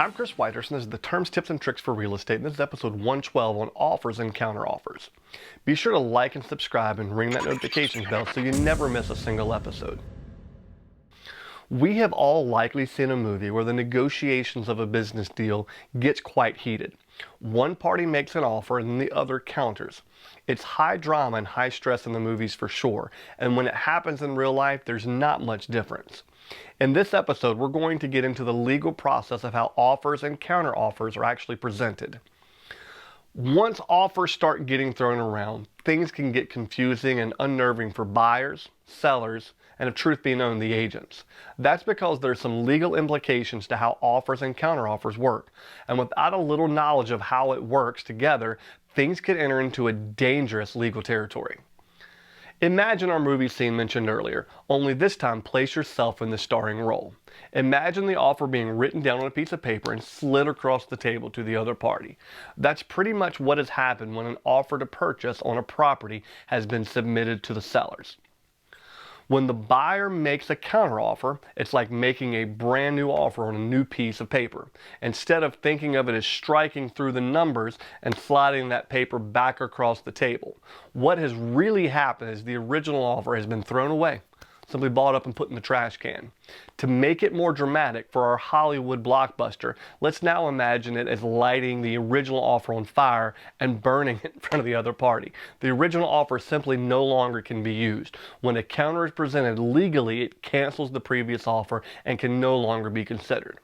I'm Chris Whitehurst, and this is the Terms, Tips, and Tricks for Real Estate, and this is episode 112 on offers and counteroffers. Be sure to like and subscribe and ring that notifications bell so you never miss a single episode. We have all likely seen a movie where the negotiations of a business deal gets quite heated. One party makes an offer and the other counters. It's high drama and high stress in the movies for sure, and when it happens in real life, there's not much difference. In this episode, we're going to get into the legal process of how offers and counteroffers are actually presented. Once offers start getting thrown around, things can get confusing and unnerving for buyers, sellers, and if truth be known, the agents. That's because there's some legal implications to how offers and counteroffers work. And without a little knowledge of how it works together, things could enter into a dangerous legal territory. Imagine our movie scene mentioned earlier, only this time place yourself in the starring role. Imagine the offer being written down on a piece of paper and slid across the table to the other party. That's pretty much what has happened when an offer to purchase on a property has been submitted to the sellers. When the buyer makes a counteroffer, it's like making a brand new offer on a new piece of paper. Instead of thinking of it as striking through the numbers and sliding that paper back across the table, what has really happened is the original offer has been thrown away, simply bought up and put in the trash can. To make it more dramatic for our Hollywood blockbuster, let's now imagine it as lighting the original offer on fire and burning it in front of the other party. The original offer simply no longer can be used. When a counter is presented legally, it cancels the previous offer and can no longer be considered.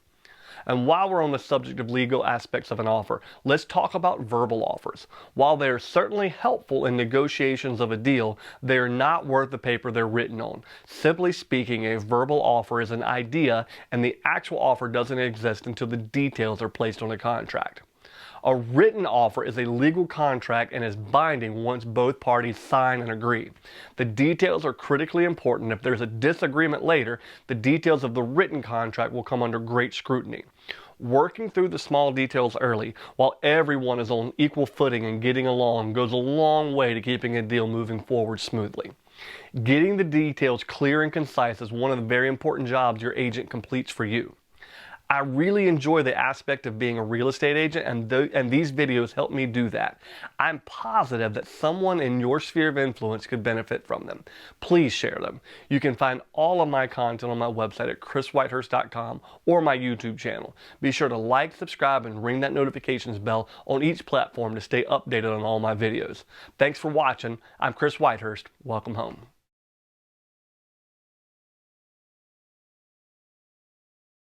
And while we're on the subject of legal aspects of an offer, let's talk about verbal offers. While they are certainly helpful in negotiations of a deal, they are not worth the paper they're written on. Simply speaking, a verbal offer is an idea, and the actual offer doesn't exist until the details are placed on a contract. A written offer is a legal contract and is binding once both parties sign and agree. The details are critically important. If there's a disagreement later, the details of the written contract will come under great scrutiny. Working through the small details early, while everyone is on equal footing and getting along, goes a long way to keeping a deal moving forward smoothly. Getting the details clear and concise is one of the very important jobs your agent completes for you. I really enjoy the aspect of being a real estate agent, and these videos help me do that. I'm positive that someone in your sphere of influence could benefit from them. Please share them. You can find all of my content on my website at chriswhitehurst.com or my YouTube channel. Be sure to like, subscribe, and ring that notifications bell on each platform to stay updated on all my videos. Thanks for watching. I'm Chris Whitehurst. Welcome home.